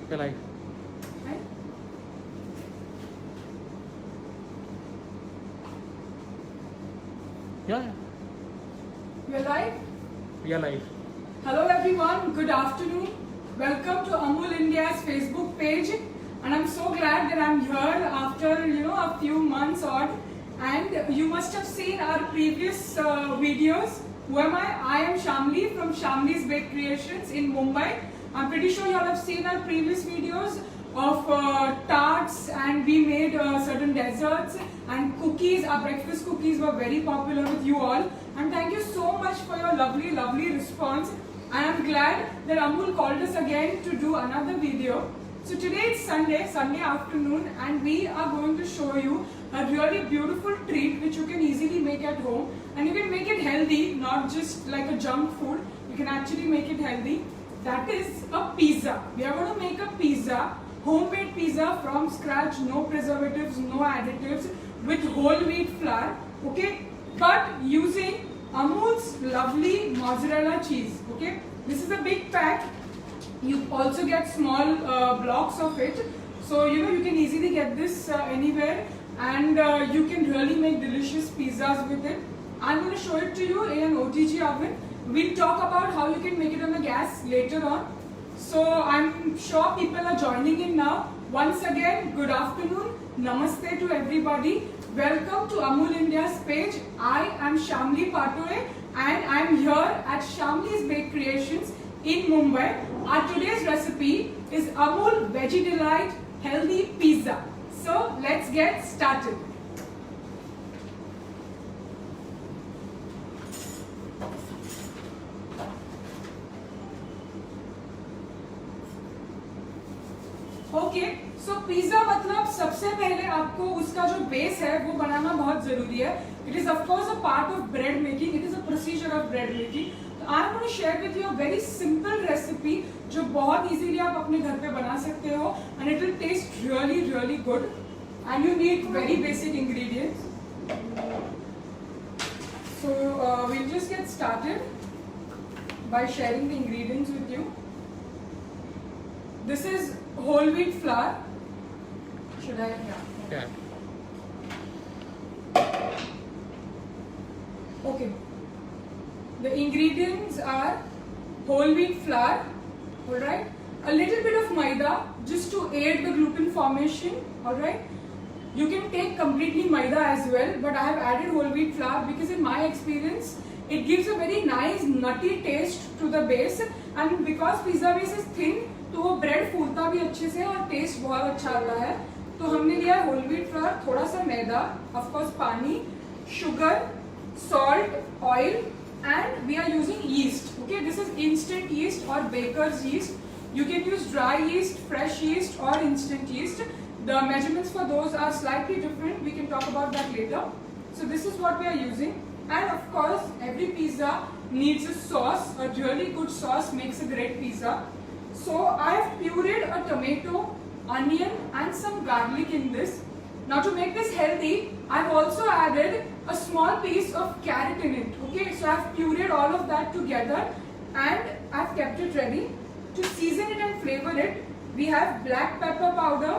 Okay, like. Right? Yeah, You're live? yeah, live. Hello everyone, good afternoon. Welcome to Amul India's Facebook page, and I'm so glad that I'm here after a few months odd. And you must have seen our previous videos. Who am I? I am Shamli from Shamli's Bake Creations in Mumbai. I'm pretty sure you all have seen our previous videos of tarts, and we made certain desserts and cookies. Our breakfast cookies were very popular with you all, and thank you so much for your lovely response. I am glad that Amul called us again to do another video. So today it's Sunday afternoon, and we are going to show you a really beautiful treat which you can easily make at home, and you can make it healthy, not just like a junk food. You can actually make it healthy. That is a pizza. We are going to make a pizza, homemade pizza from scratch, no preservatives, no additives, with whole wheat flour, okay? But using Amul's lovely mozzarella cheese, okay? This is a big pack. You also get small blocks of it, so you can easily get this anywhere, and you can really make delicious pizzas with it. I'm going to show it to you in an OTG oven. We'll talk about how you can make it on the gas later on. So I'm sure people are joining in now. Once again, good afternoon, namaste to everybody. Welcome to Amul India's page. I am Shamli Patoe, and I'm here at Shamli's Bake Creations in Mumbai. Our today's recipe is Amul Veggie Delight Healthy Pizza. So let's get started. Okay, so pizza मतलब सबसे पहले आपको उसका जो base है वो बनाना बहुत जरूरी है. It is of course a part of bread making. It is a procedure of bread making. तो I am going to share with you a very simple recipe जो बहुत इजीली आप अपने घर पे बना सकते हो, and it will taste really good, and you need very basic ingredients. So we'll just get started by sharing the ingredients with you. This is whole wheat flour. Should I? Yeah. Okay. The ingredients are whole wheat flour, alright? A little bit of maida just to aid the gluten formation, alright? You can take completely maida as well, but I have added whole wheat flour because in my experience, it gives a very nice nutty taste to the base, and because pizza base is thin, तो वो bread फूलता भी अच्छे से और test बहुत अच्छा आता है. तो हमने लिया होल व्हीट फ्लोर, थोड़ा सा मैदा, ऑफ कोर्स पानी, sugar, salt, oil, and we are using yeast. Okay, this is instant yeast और bakers yeast. You can use dry yeast, fresh yeast और instant yeast. The measurements for those are slightly different. We can talk about that later. So this is what we are using, and of course every pizza needs a sauce. A really good sauce makes a great pizza. So I have pureed a tomato, onion and some garlic in this. Now to make this healthy, I have also added a small piece of carrot in it. Okay, so I have pureed all of that together and I have kept it ready. To season it and flavor it, we have black pepper powder,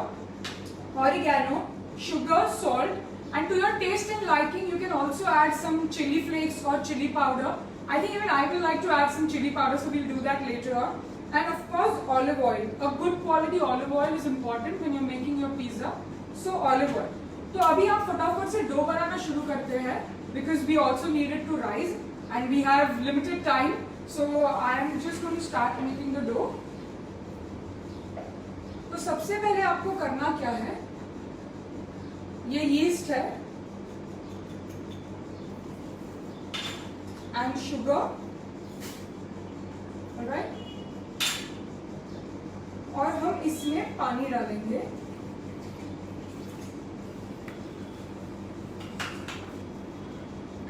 oregano, sugar, salt, and to your taste and liking, you can also add some chili flakes or chili powder. I think even I will like to add some chili powder, so we'll do that later on. And of course olive oil. A good quality olive oil is important when you're making your pizza. So olive oil. तो अभी हम फटाफट से dough बनाना शुरू करते हैं because we also need it to rise and we have limited time. So I am just going to start making the dough. तो सबसे पहले आपको करना क्या है, ये यीस्ट है and sugar, alright? और हम इसमें पानी डालेंगे.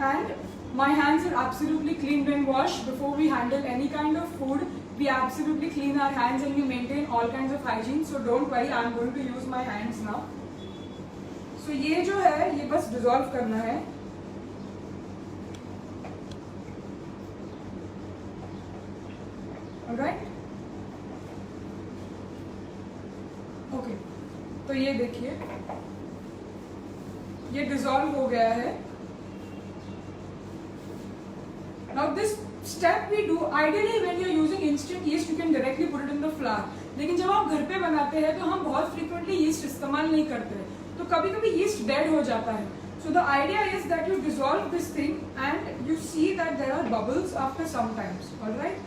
And my hands are absolutely cleaned and washed. Before we handle any kind of food, we absolutely clean our hands and we maintain all kinds of hygiene. So don't worry, I'm going to use my hands now. So ये जो है ये बस dissolve करना है. Alright? ये देखिए ये डिसॉल्व हो गया है. Now this step we do ideally when you are using instant yeast you can directly put it in the flour. लेकिन जब आप घर पे बनाते हैं तो हम बहुत frequently yeast इस्तेमाल नहीं करते हैं, तो कभी कभी yeast dead हो जाता है. So the idea is that you dissolve this thing and you see that there are bubbles after some times. All right.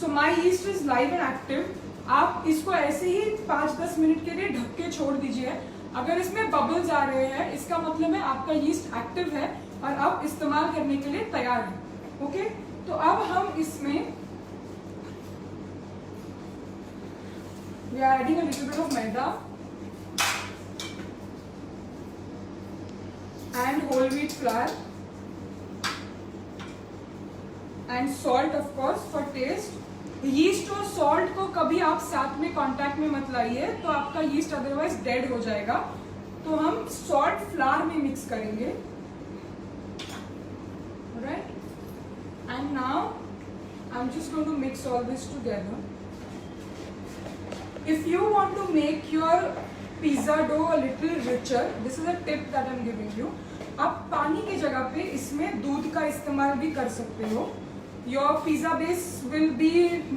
So my yeast is live and active. आप इसको ऐसे ही 5-10 मिनट के लिए ढक के छोड़ दीजिए. अगर इसमें बबल्स आ रहे हैं इसका मतलब है आपका यीस्ट एक्टिव है और अब इस्तेमाल करने के लिए तैयार है. ओके, तो अब हम इसमें we are adding a little bit of maida and whole wheat flour and salt of course for taste. Yeast और सॉल्ट को कभी आप साथ में कांटेक्ट में मत लाइए, तो आपका यीस्ट अदरवाइज डेड हो जाएगा. तो हम सॉल्ट फ्लावर में मिक्स करेंगे. Right, and now I am just going to mix all this together. If you want to make your pizza dough a little richer, this is a tip that I am giving you. आप पानी की जगह पे इसमें दूध का इस्तेमाल भी कर सकते हो. Your pizza base will be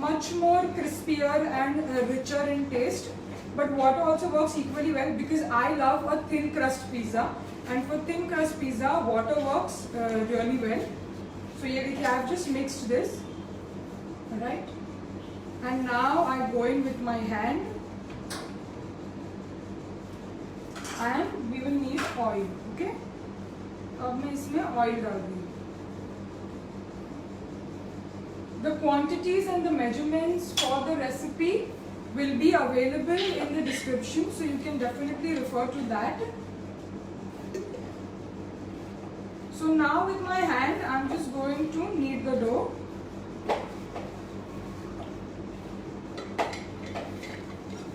much more crispier and richer in taste, but water also works equally well because I love a thin crust pizza, and for thin crust pizza water works really well. So here I have just mixed this, right, and now I go in with my hand and we will need oil. Okay, अब मैं इसमें oil डाल दूँगी. The quantities and the measurements for the recipe will be available in the description, so you can definitely refer to that. So now with my hand I'm just going to knead the dough.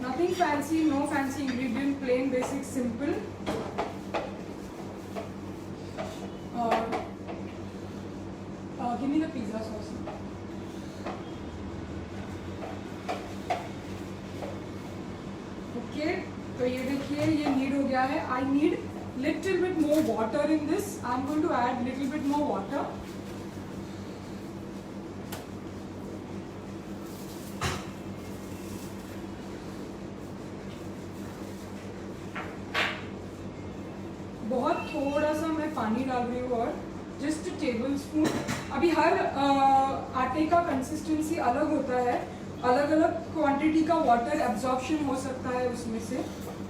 Nothing fancy, no fancy ingredient, plain basic simple. Give me the pizza sauce. तो ये देखिए ये need हो गया है. I need little bit more water in this. I am going to add little bit more water. बहुत थोड़ा सा मैं पानी डाल रही हूँ और जस्ट टेबल स्पून. अभी हर आटे का कंसिस्टेंसी अलग होता है, अलग अलग क्वांटिटी का वाटर एब्जॉर्प्शन हो सकता है उसमें से.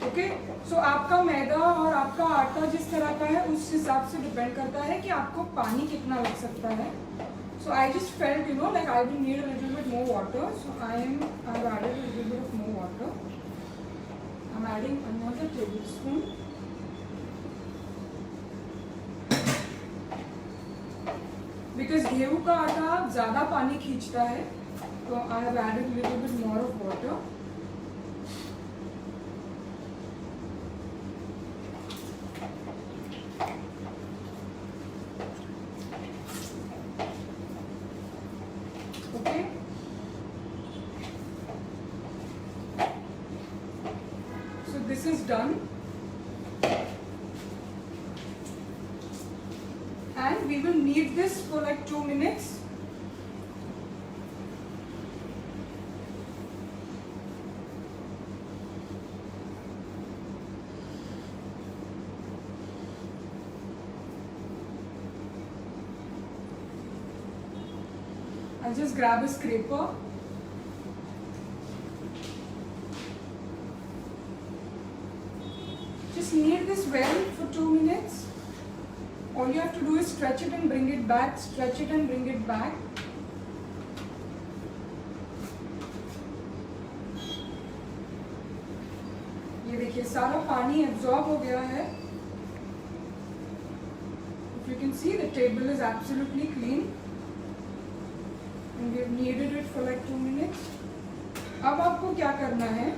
ओके, सो आपका मैदा और आपका आटा जिस तरह का है उस हिसाब से डिपेंड करता है कि आपको पानी कितना लग सकता है. So I just felt you know like I will need a little bit more water. So I have added a little bit of more water. I am adding another tablespoon. Because गेहूं का आटा ज़्यादा पानी खींचता है, so I have added a little bit more of water. Okay. So this is done. And we will knead this for like 2 minutes. I'll just grab a scraper. Just knead this well for 2 minutes. All you have to do is stretch it and bring it back, stretch it and bring it back. ये देखिए सारा पानी absorb हो गया है. If you can see, the table is absolutely clean. And we have kneaded it for like 2 minutes. अब आपको क्या करना है?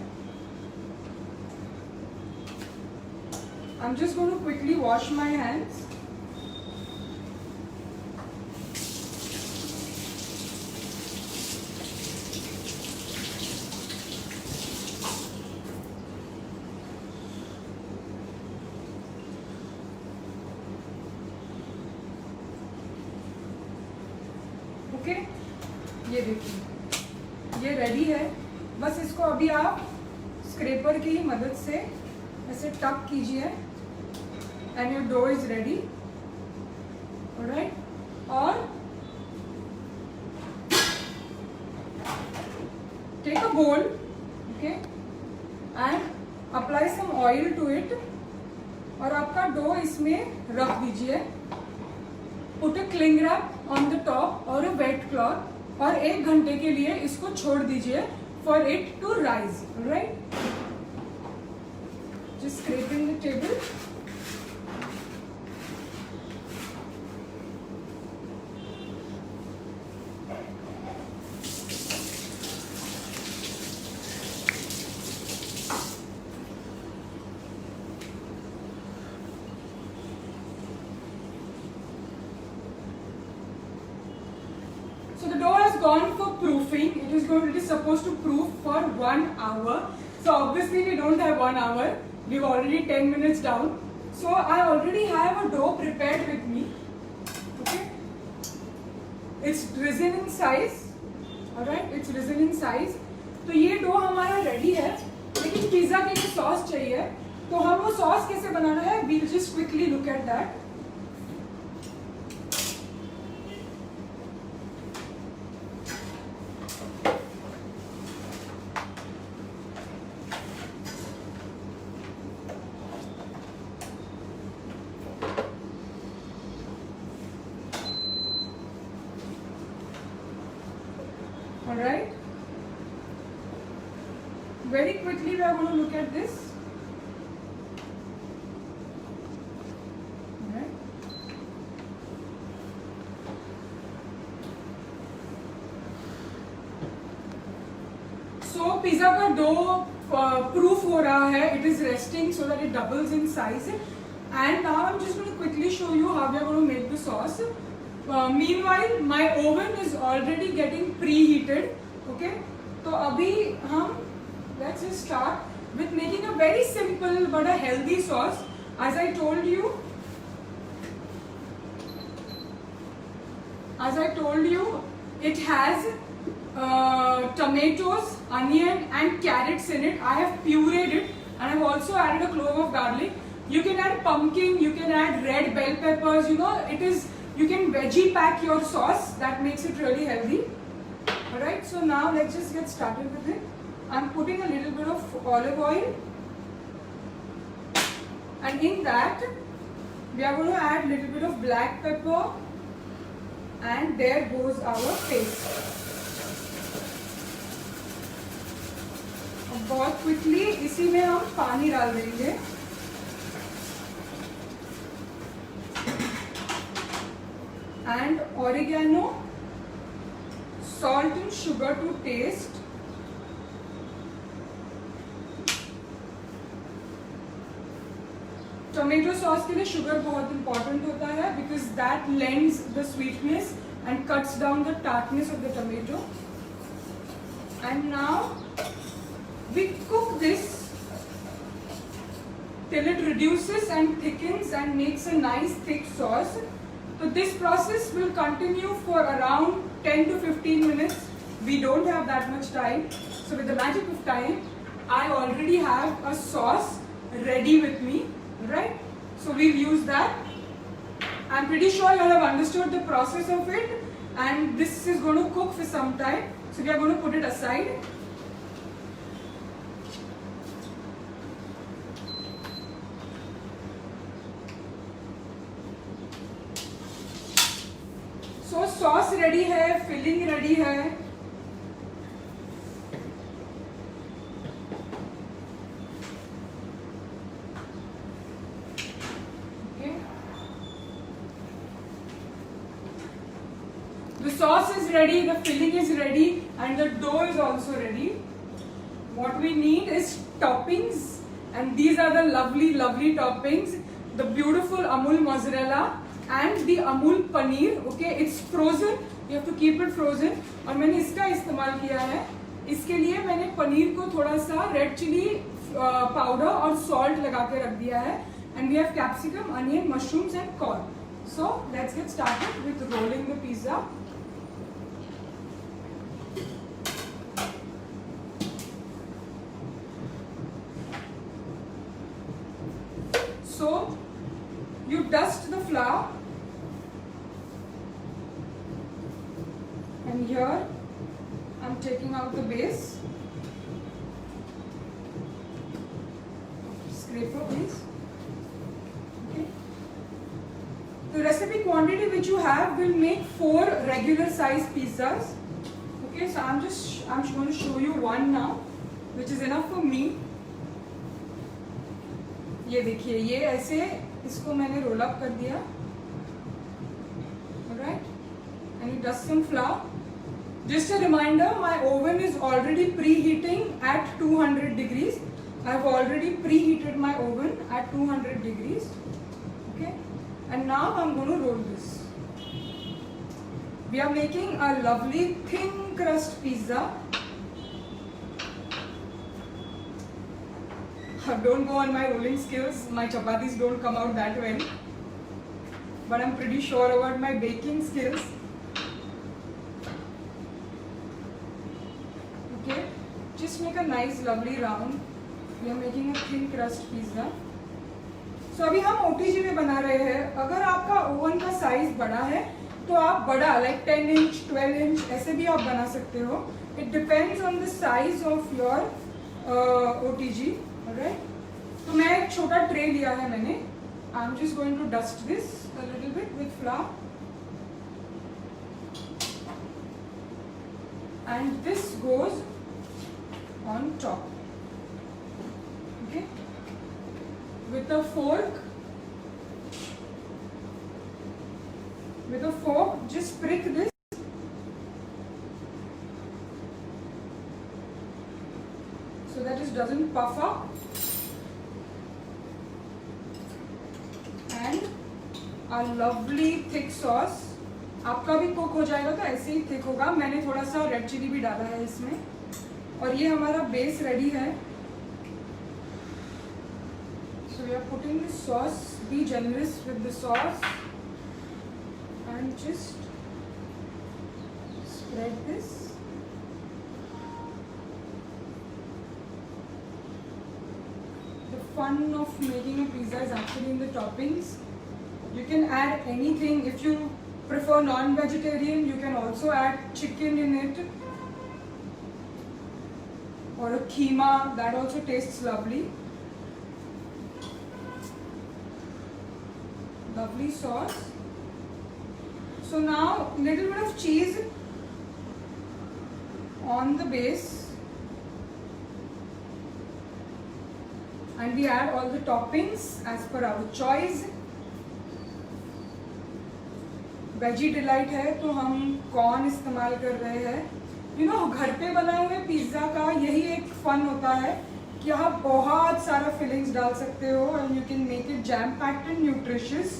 I'm just going to quickly wash my hands. Okay, ये देखिए ये रेडी है। बस इसको अभी आप स्क्रैपर की मदद से ऐसे टक कीजिए and your dough is ready. Alright, और take a bowl, okay, and apply some oil to it, और आपका डो इसमें रख दीजिए। Put a cling wrap on the top or a wait cloth, और 1 घंटे के लिए इसको छोड़ दीजिए for it to rise. Right, just scrapping the table. So the dough has gone for proofing. It is supposed to proof for 1 hour. So obviously we don't have 1 hour. We've already 10 minutes down. So I already have a dough prepared with me. Okay. It's risen in size. Alright, it's risen in size. तो ये dough हमारा ready है, लेकिन pizza के लिए sauce चाहिए। तो हम वो सॉस कैसे बनाना है, we'll just quickly look at that. Alright, very quickly we are going to look at this. Alright, so pizza का डो प्रूफ हो रहा है, it is resting so that it doubles in size, and now I'm just going to quickly show you how we are going to make the sauce. Meanwhile my oven is already getting preheated. Okay, तो अभी हम let's just start with making a very simple but a healthy sauce. As I told you, it has tomatoes, onion and carrots in it. I have pureed it, and I have also added a clove of garlic. You can add pumpkin, you can add red bell peppers, you know, you can veggie pack your sauce. That makes it really healthy. Alright, so now let's just get started with it. I'm putting a little bit of olive oil, and in that we are going to add a little bit of black pepper, and there goes our paste. अब बहुत quickly इसी में हम पानी डाल देंगे। And oregano, salt and sugar to taste. Tomato sauce के लिए शुगर बहुत इंपॉर्टेंट होता है because that lends the sweetness and cuts down the tartness of the tomato. And now we cook this till it reduces and thickens and makes a nice thick sauce. So this process will continue for around 10 to 15 minutes. We don't have that much time. So with the magic of time, I already have a sauce ready with me, right? So we'll use that. I'm pretty sure you all have understood the process of it, and this is going to cook for some time. So we are going to put it aside. So sauce ready है, filling ready है. Okay. The sauce is ready, the filling is ready, and the dough is also ready. What we need is toppings, and these are the lovely, lovely toppings. The beautiful Amul mozzarella and the Amul paneer. Okay, it's frozen. You have to keep it frozen. और मैंने इसका इस्तेमाल किया है. इसके लिए मैंने पनीर को थोड़ा सा रेड चिली पाउडर और सॉल्ट लगा के रख दिया है. And we have capsicum, onion, mushrooms and corn. So let's get started with rolling the pizza. And here I'm taking out the base. Scraper, please. Okay. The recipe quantity which you have will make 4 regular size pizzas. Okay, so I'm going to show you one now, which is enough for me. ये देखिए, ये ऐसे इसको मैंने roll up कर दिया. Alright, and you dust some flour. Just a reminder, my oven is already preheating at 200 degrees. I have already preheated my oven at 200 degrees. Okay, and now I'm going to roll this. We are making a lovely thin crust pizza. Don't go on my rolling skills. My chapatis don't come out that well. But I'm pretty sure about my baking skills. Okay, just make a nice lovely round. We are making a thin crust pizza. So अभी हम OTG में बना रहे हैं. अगर आपका oven का size बड़ा है तो आप बड़ा like 10 inch, 12 inch ऐसे भी आप बना सकते हो. It depends on the size of your OTG. Alright. तो मैं एक छोटा ट्रे लिया है मैंने. I'm just going to dust this a little bit with flour. And this goes on top. Okay. With a fork, just prick this. So that it doesn't puff up. And a lovely thick sauce. आपका भी cook हो जाएगा तो ऐसे ही thick होगा. मैंने थोड़ा सा रेड चिली भी डाला है इसमें. और ये हमारा बेस रेडी है. So we are putting the sauce. Be generous with the sauce. And just spread this. The fun of making a pizza is actually in the toppings. You can add anything. If you prefer non-vegetarian, you can also add chicken in it. Or a keema, that also tastes lovely. Lovely sauce. So now, little bit of cheese on the base. And we add all the toppings as per our choice. Veggie delight है तो हम corn इस्तेमाल कर रहे हैं. You know, घर पे बनाए हुए पिज्ज़ा का यही एक फन होता है कि आप बहुत सारा फिलिंग्स डाल सकते हो and you can make it jam packed and nutritious.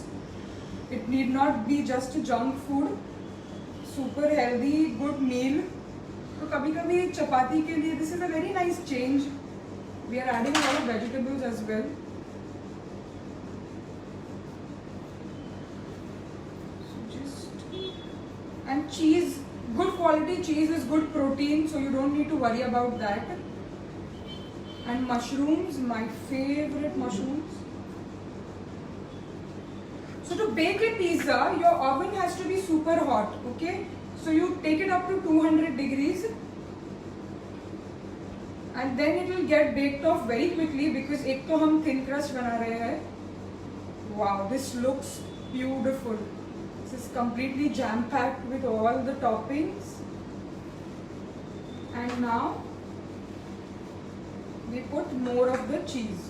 It need not be just junk food. Super healthy good meal. तो कभी कभी चपाती के लिए this is a very nice change. We are adding a lot of vegetables as well. And cheese, good quality cheese is good protein, so you don't need to worry about that. And mushrooms, my favorite mushrooms. So to bake a pizza, your oven has to be super hot, okay? So you take it up to 200 degrees and then it will get baked off very quickly because एक तो हम thin crust बना रहे हैं. Wow, this looks beautiful. This is completely jam-packed with all the toppings. And now we put more of the cheese.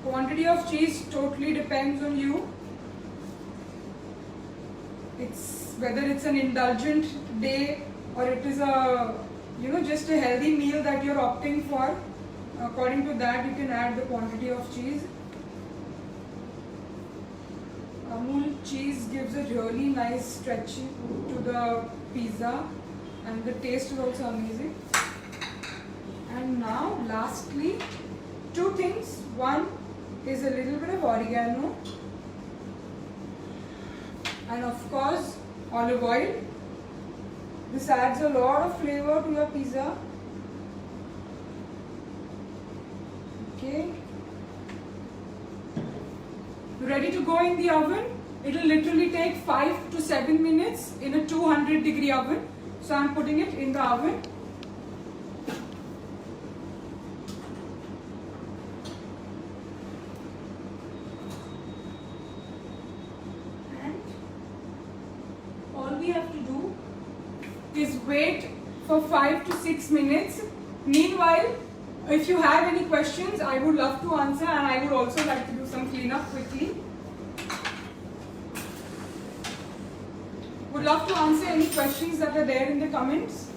Quantity of cheese totally depends on you. It's whether it's an indulgent day or it is a, you know, just a healthy meal that you're opting for. According to that, you can add the quantity of cheese. Amul cheese gives a really nice stretch to the pizza and the taste is also amazing. And now lastly, two things. One is a little bit of oregano and of course olive oil. This adds a lot of flavor to your pizza. Okay. Ready to go in the oven. It will literally take 5 to 7 minutes in a 200-degree oven. So I'm putting it in the oven. And all we have to do is wait for 5 to 6 minutes. Meanwhile, if you have any questions, I would love to answer, and I would also like to do some cleanup quickly. Would love to answer any questions that are there in the comments.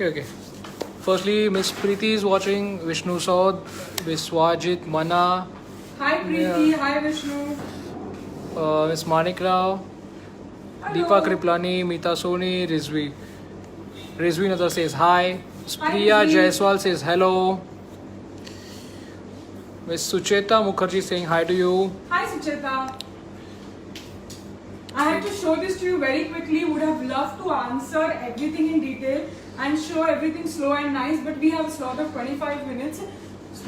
Okay. Firstly, Miss Preeti is watching, Vishnu Saud, Viswajit, Mana. Hi Preeti, hi Vishnu. Miss Manik Rao, Deepa Kriplani, Meeta Soni, Rizvi. Rizvi Nazar says hi. Priya Rizvi. Jaiswal says hello. Miss Sucheta Mukherjee saying hi to you. Hi Sucheta. I had to show this to you very quickly. Would have loved to answer everything in detail and show everything slow and nice, but we have a slot of 25 minutes.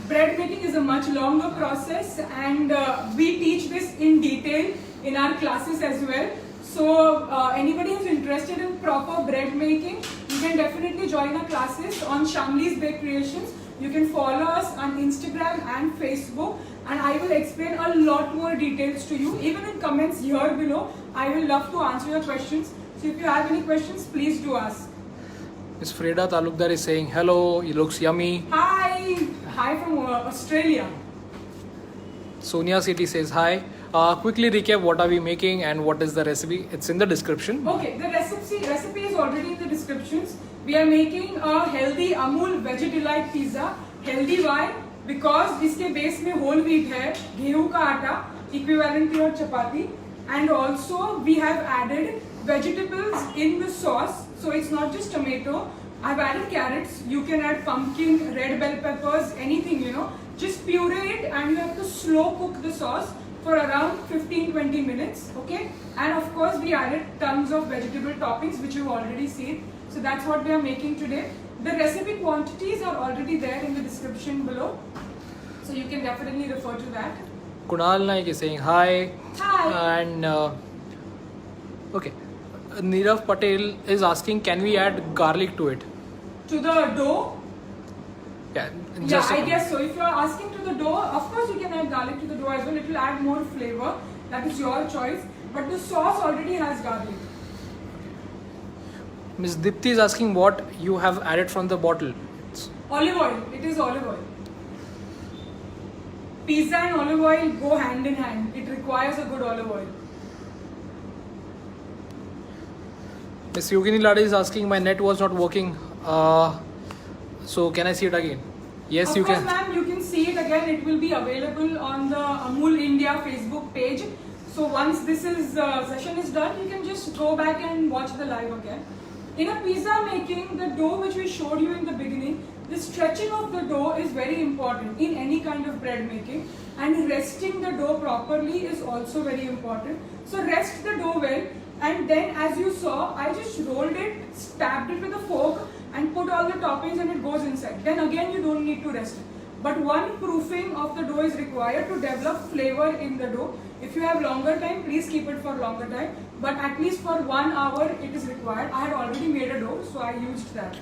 Bread making is a much longer process, and we teach this in detail in our classes as well. So anybody who's interested in proper bread making, you can definitely join our classes on Shamli's Bake Creations. You can follow us on Instagram and Facebook, and I will explain a lot more details to you. Even in comments here below, I will love to answer your questions. So if you have any questions, please do ask. Miss Freda Talukdar is saying hello, it looks yummy. Hi! Hi from Australia. Sonia City says hi. Quickly recap what are we making and what is the recipe. It's in the description. Okay, the recipe is already in the descriptions. We are making a healthy Amul Veggie Delight pizza. Healthy why? Because इसके base में whole wheat है, गेहूं का आटा, equivalent to your chapati, and also we have added vegetables in the sauce. So it's not just tomato. I've added carrots. You can add pumpkin, red bell peppers, anything, you know. Just puree it, and you have to slow cook the sauce for around 15-20 minutes, okay? And of course we added tons of vegetable toppings which you've already seen. So that's what we are making today. The recipe quantities are already there in the description below, so you can definitely refer to that. Kunal Naik is saying hi. Hi. And okay, Nirav Patel is asking, can we add garlic to it? To the dough? Yeah, Yeah, I guess so. If you are asking to the dough, of course you can add garlic to the dough as well. It will add more flavor. That is your choice. But the sauce already has garlic. Miss Dipti is asking what you have added from the bottle. Olive oil. It is olive oil. Pizza and olive oil go hand in hand. It requires a good olive oil. Miss Yogini Lada is asking, my net was not working. So can I see it again? Yes, you can. Of course, ma'am, you can see it again. It will be available on the Amul India Facebook page. So once this session is done, you can just go back and watch the live again. In a pizza making, the dough which we showed you in the beginning, the stretching of the dough is very important in any kind of bread making, and resting the dough properly is also very important. So rest the dough well, and then as you saw, I just rolled it, stabbed it with a fork and put all the toppings and it goes inside. Then again you don't need to rest it. But one proofing of the dough is required to develop flavor in the dough. If you have longer time, please keep it for longer time. But at least for 1 hour it is required. I had already made a dough, so I used that.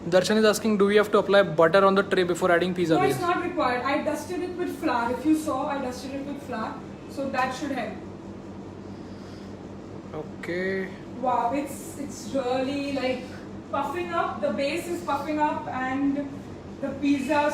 Darshan is asking, do we have to apply butter on the tray before adding pizza No, base? it's not required. I dusted it with flour. If you saw, I dusted it with flour. So that should help. Okay. Wow, it's really like puffing up. The base is puffing up, and the pizza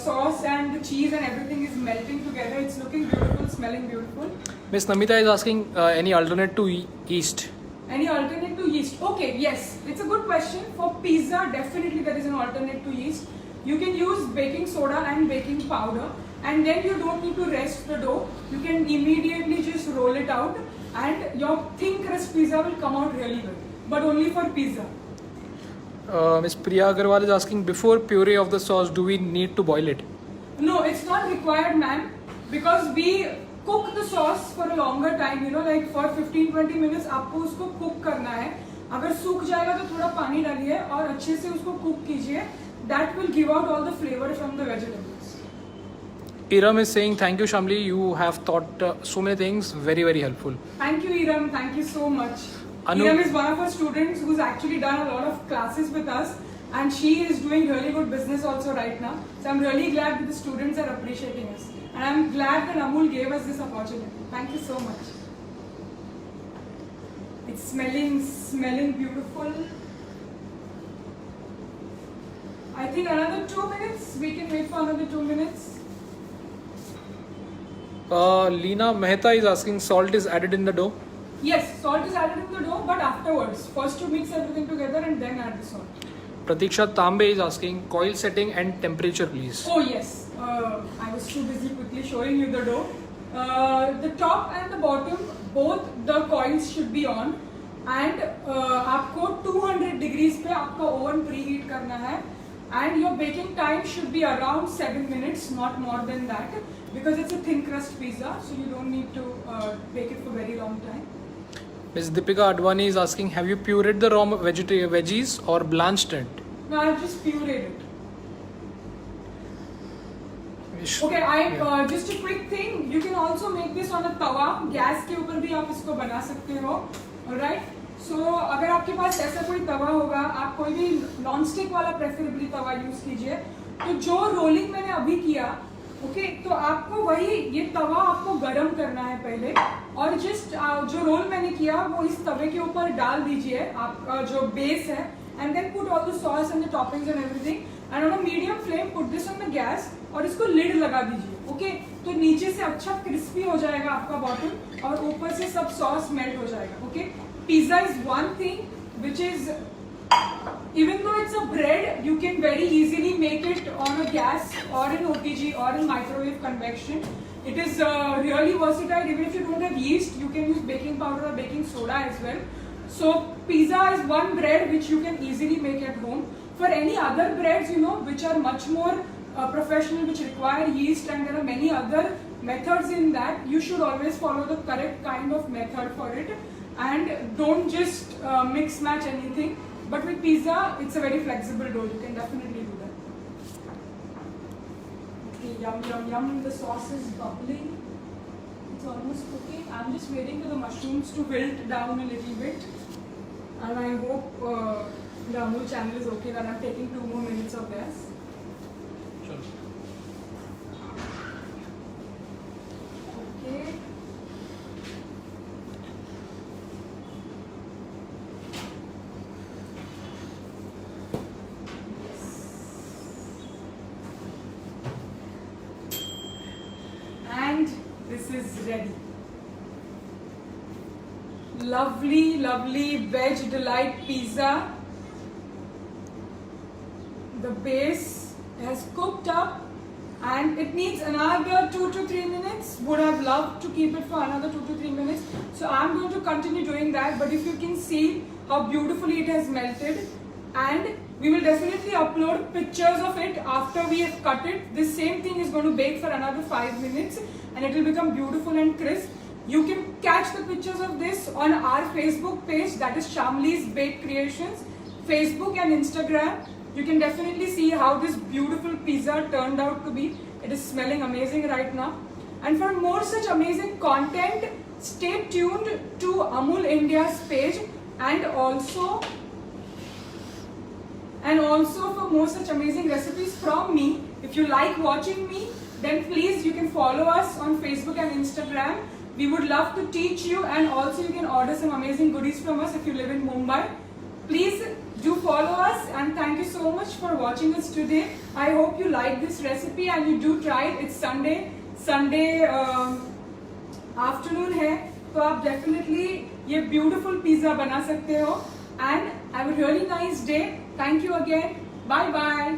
sauce and the cheese and everything is melting together. It's looking beautiful, smelling beautiful. Miss Namita is asking, any alternate to yeast? Any alternate to yeast? Okay, yes, it's a good question. For pizza, definitely there is an alternate to yeast. You can use baking soda and baking powder, and then you don't need to rest the dough. You can immediately just roll it out, and your thin crust pizza will come out really good. But only for pizza. Miss Priya Agarwal is asking, before puree of the sauce, do we need to boil it? No, it's not required, ma'am, because we cook the sauce for a longer time, you know, like for 15-20 minutes आपको उसको cook करना है. अगर सूख जाएगा तो थोड़ा पानी डालिए और अच्छे से उसको cook कीजिए. that will give out all the flavor from the vegetables. Iram is saying, thank you, Shamli. You have taught so many things. Very, very helpful. Thank you, Iram. Thank you so much. Anu- Iram is one of our students who's actually done a lot of classes with us, and she is doing really good business also right now. So I'm really glad that the students are appreciating us. And I'm glad that Amul gave us this opportunity. Thank you so much. It's smelling beautiful. I think another 2 minutes. We can wait for another 2 minutes. Leena Mehta is asking, salt is added in the dough. Yes, salt is added in the dough, but afterwards. First you mix everything together and then add the salt. Pratiksha Tambe is asking, coil setting and temperature, please. Oh yes, I was too busy quickly showing you the dough. The top and the bottom, both the coils should be on, and आपको 200 degrees पे आपका oven preheat करना है, and your baking time should be around 7 minutes, not more than that, because it's a thin crust pizza, so you don't need to bake it for very long time. Ms. Deepika Advani is asking, have you pureed the raw veggies or blanched it? No, I've just pureed it. Okay, just a quick thing. You can also make this on a tawa. Gas के ऊपर भी आप इसको बना सकते हो. Alright. So अगर आपके पास ऐसा कोई तवा होगा, आप कोई भी नॉन स्टिक वाला प्रेफरेबली तवा यूज कीजिए. तो जो रोलिंग मैंने अभी किया, ओके, तो आपको वही ये तवा आपको गरम करना है पहले, और जस्ट जो रोल मैंने किया वो इस तवे के ऊपर डाल दीजिए, आपका जो बेस है, and then put all the sauce and the toppings and everything, and on a medium flame put this on the gas, और इसको लिड लगा दीजिए. ओके, तो नीचे से अच्छा क्रिस्पी हो जाएगा आपका बॉटम, और ऊपर से सब सॉस मेल्ट हो जाएगा. Okay, pizza is one thing which is, even though it's a bread, you can very easily make it on a gas or in OTG or in microwave convection. It is really versatile. Even if you don't have yeast, you can use baking powder or baking soda as well. So pizza is one bread which you can easily make at home. For any other breads, you know, which are much more professional, which require yeast, and there are many other methods in that, you should always follow the correct kind of method for it, and don't just mix match anything. But with pizza, it's a very flexible dough. You can definitely do that. Okay, yum yum yum. The sauce is bubbling. It's almost cooking. I'm just waiting for the mushrooms to wilt down a little bit. And I hope the Amul channel is okay that I'm taking 2 more minutes of gas. Sure. Okay. And this is ready. Lovely, lovely veg delight pizza. The base has cooked up and it needs another 2 to 3 minutes. Would have loved to keep it for another 2 to 3 minutes. So I'm going to continue doing that. But if you can see how beautifully it has melted, and we will definitely upload pictures of it after we have cut it. This same thing is going to bake for another 5 minutes and it will become beautiful and crisp. You can catch the pictures of this on our Facebook page, that is Shamli's Bake Creations, Facebook and Instagram. You can definitely see how this beautiful pizza turned out to be. It is smelling amazing right now. And for more such amazing content, stay tuned to Amul India's page, and also for more such amazing recipes from me. If you like watching me, then please you can follow us on Facebook and Instagram. We would love to teach you, and also you can order some amazing goodies from us if you live in Mumbai. Please do follow us, and thank you so much for watching us today. I hope you like this recipe and you do try it. It's Sunday afternoon है, तो आप definitely ये beautiful pizza बना सकते हो. And have a really nice day. Thank you again. Bye bye.